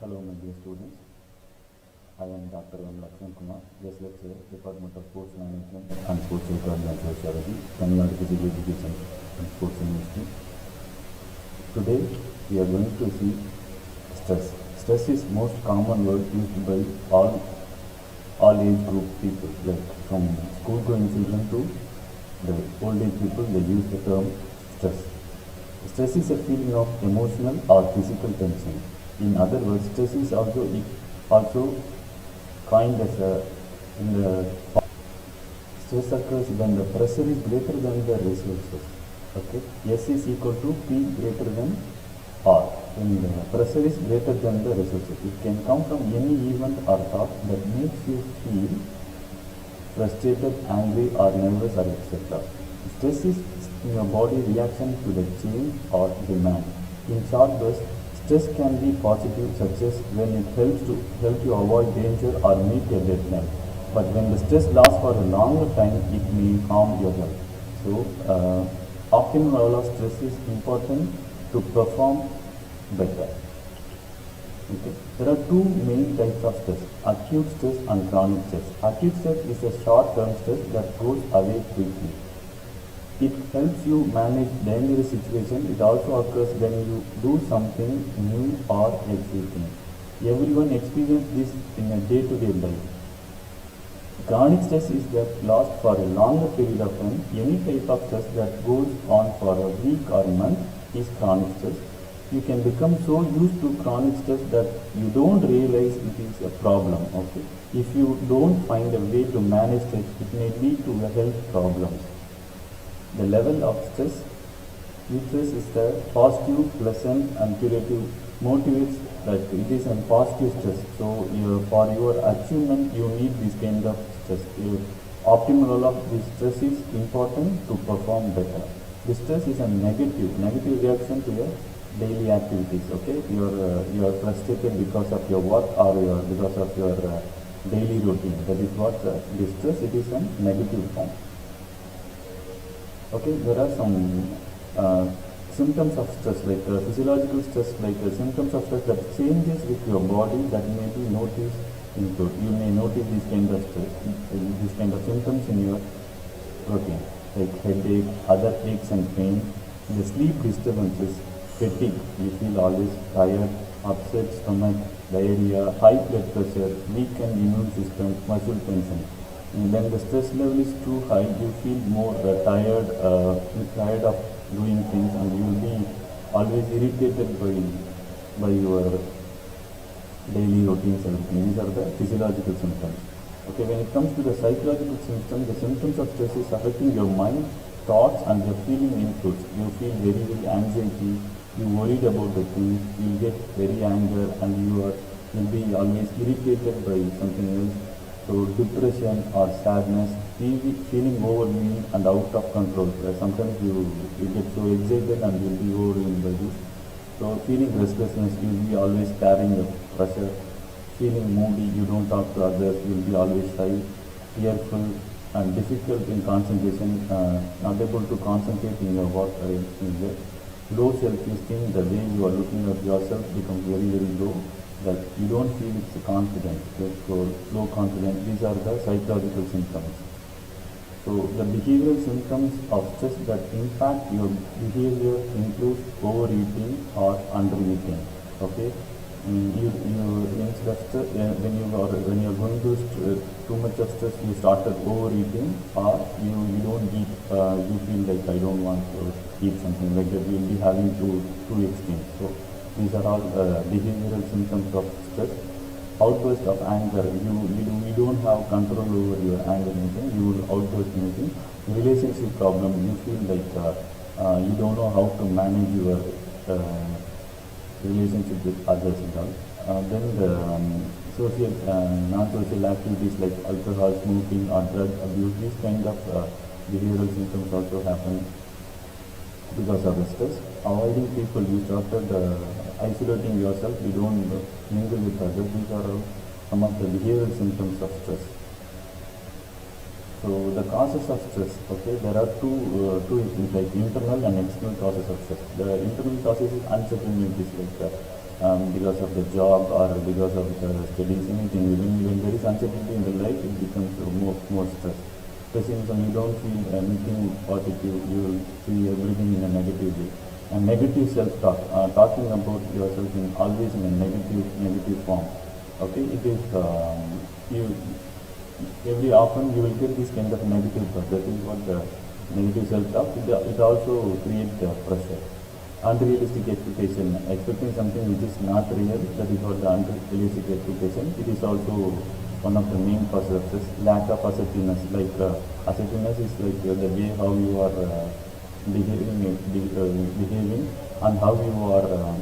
Hello, my dear students. I am Dr. M. Lakshman Kumar, guest lecturer, Department of Sports Management and Sports Psychology and Sociology, Tamil Nadu Physical Education and Sports University. Today, we are going to see stress. Stress is most common word used by all age group people, like from school-going children to the old age people. They use the term stress. Stress is a feeling of emotional or physical tension. In other words, stress is also coined as in the stress occurs when the pressure is greater than the resources. Okay, S is equal to P greater than R. When the pressure is greater than the resources, it can come from any event or thought that makes you feel frustrated, angry, or nervous, or etc. Stress is in your body reaction to the change or demand. In short bursts, stress can be positive, such as when it help you avoid danger or meet a deadline. But when the stress lasts for a longer time, it may harm your health. So, optimal level of stress is important to perform better. Okay. There are two main types of stress: acute stress and chronic stress. Acute stress is a short-term stress that goes away quickly. It helps you manage dangerous situations. It also occurs when you do something new or exciting. Everyone experiences this in a day-to-day life. Chronic stress is that lasts for a longer period of time. Any type of stress that goes on for a week or month is chronic stress. You can become so used to chronic stress that you don't realize it is a problem. Okay, if you don't find a way to manage stress, it may lead to health problems. The level of stress, stress is the positive, pleasant, and curative motivates that it is a positive stress. So for your achievement, you need this kind of stress. Optimal level of this stress is important to perform better. This stress is a negative reaction to your daily activities. Okay, you are frustrated because of your work or because of your daily routine. That is what this stress. It is a negative form. Okay, there are some symptoms of stress, like physiological stress, like symptoms of stress that changes with your body that may be noticed include. You may notice this kind of stress, this kind of symptoms in your routine, like headache, other aches and pain, the sleep disturbances, fatigue, you feel always tired, upset stomach, diarrhea, high blood pressure, weakened immune system, muscle tension. And when the stress level is too high, you feel more tired of doing things, and you will be always irritated by your daily routines and everything. These are the physiological symptoms. Okay, when it comes to the psychological symptoms, the symptoms of stress is affecting your mind, thoughts, and your feeling inputs. You feel very anxiety. You worried about the things. You get very anger, and you'll be always irritated by something else. So depression or sadness, feeling overwhelmed and out of control. Sometimes you get so excited and you'll be overwhelmed by this. So feeling restlessness, you'll be always carrying the pressure. Feeling moody, you don't talk to others, you'll be always shy, fearful, and difficult in concentration, not able to concentrate in your work. Low self-esteem, the way you are looking at yourself becomes very low. That you don't feel it's confident, low confidence. These are the psychological symptoms. So the behavioral symptoms of stress that impact your behavior include overeating or undereating. Okay, instead of when you are going through too much of stress, you started overeating, or you don't eat. You feel like I don't want to eat something like that. You will be having two extremes. So these are all behavioral symptoms of stress. Outburst of anger. You don't have control over your anger. You will outburst anything. Relationship problem. You feel like you don't know how to manage your relationship with others and all. Then the social, non-social activities like alcohol, smoking, or drug abuse. These kind of behavioral symptoms also happen because of the stress. Avoiding people, you started isolating yourself, you don't mingle with others. These are all some of the behavioral symptoms of stress. So the causes of stress, okay, there are two things, like internal and external causes of stress. The internal causes is uncertainty, like because of the job or because of the studies, anything. When there is uncertainty in the life, it becomes more stress. Pessimism, you don't feel anything positive, you will see everything in a negative way. And negative self-talk, talking about yourself in always in a negative form. Okay, it is you every often you will get this kind of negative thought. That is what the negative self-talk. It also creates pressure. Unrealistic expectation, expecting something which is not real, that is what the unrealistic expectation. It is also one of the main causes of stress. Lack of assertiveness, like assertiveness is like the way how you are behaving and how you are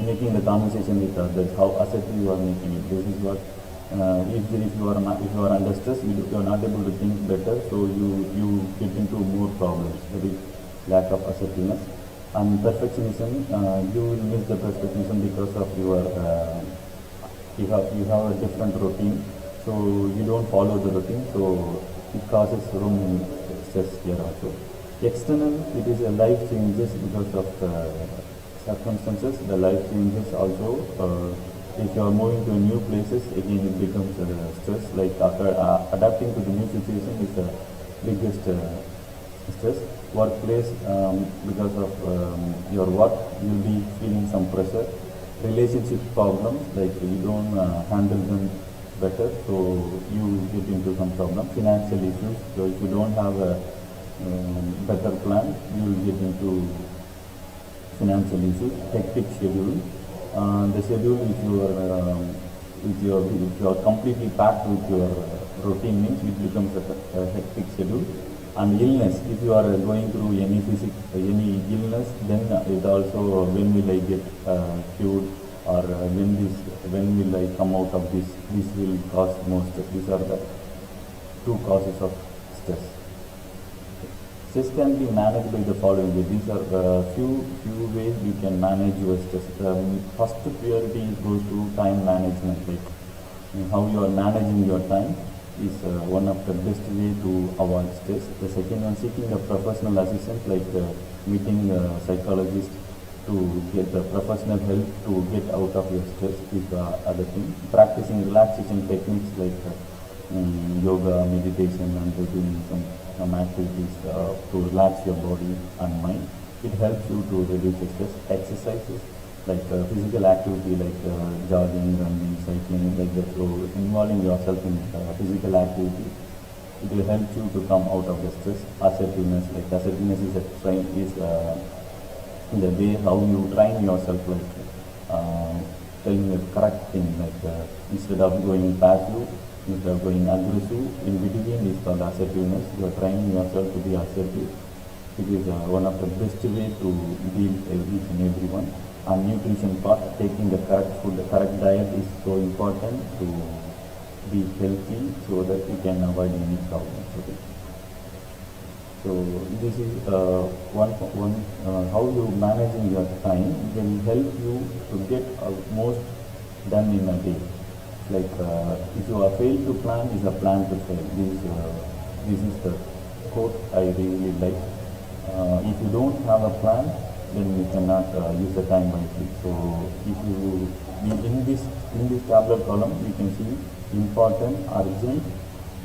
making the conversation with others, how assertive you are making it. This is what if you are under stress, you are not able to think better, so you get into more problems. That is lack of assertiveness. And perfectionism, you will miss the perfectionism because of your you have a different routine, so you don't follow the routine, so it causes some stress here also. External, it is a life changes because of the circumstances. The life changes also. If you are moving to new places, again it becomes stress. Like adapting to the new situation is the biggest stress. Workplace, because of your work, you'll be feeling some pressure. Relationship problems, like you don't handle them better, so you get into some problem. Financial issues, so if you don't have a better plan, you will get into financial issues. Hectic schedule, the schedule if you are completely packed with your routine, means it becomes a hectic schedule. And illness, if you are going through any illness, then it also, when will I get cured, or when will I come out of this? This will cause more stress. These are the two causes of stress. Stress can be managed by the following ways. These are few ways you can manage your stress. First priority goes to time management, like how you are managing your time is one of the best way to avoid stress. The second one, seeking a professional assistance, like meeting a psychologist to get professional help to get out of your stress is the other thing. Practicing relaxation techniques like yoga, meditation, and doing some activities to relax your body and mind. It helps you to reduce the stress. Exercises like physical activity, like jogging, running, cycling, like that. So involving yourself in physical activity, it will help you to come out of the stress. Assertiveness, like assertiveness is the way how you train yourself, like telling the correct thing, like instead of going passive, instead of going aggressive, in between is called assertiveness. You are training yourself to be assertive. It is one of the best way to deal each and everyone. And nutrition part, taking the correct food, the correct diet is so important to be healthy, so that you can avoid any problems. Okay. So this is one how you managing your time will help you to get most done in a day. Like if you are failed to plan, is a plan to fail. This is the quote I really like. If you don't have a plan, then you cannot use the time wisely. So if you in this tabular column, you can see important, urgent,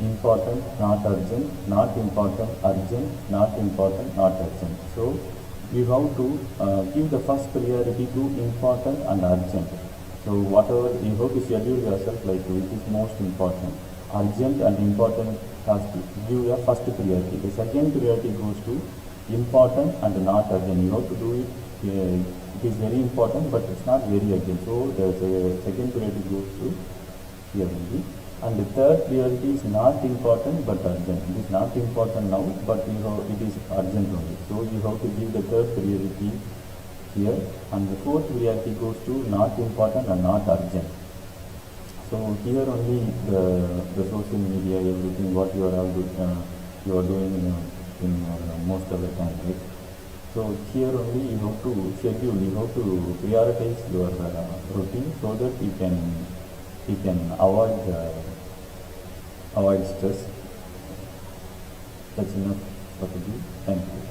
important, not urgent, not important, urgent, not important, not urgent. So you have to give the first priority to important and urgent. So whatever you have to schedule yourself, like which is most important. Urgent and important has to give your first priority. The second priority goes to important and not urgent. You have to do it. It is very important, but it's not very urgent. So the second priority goes to here only. And the third priority is not important but urgent. It is not important now, but it is urgent only. So you have to give the third priority here, and the fourth priority goes to not important and not urgent. So here only the social media, everything what you are doing in most of the time, right? So here only you have to schedule, you have to prioritize your routine, so that you can avoid stress. That's enough for today. Thank you.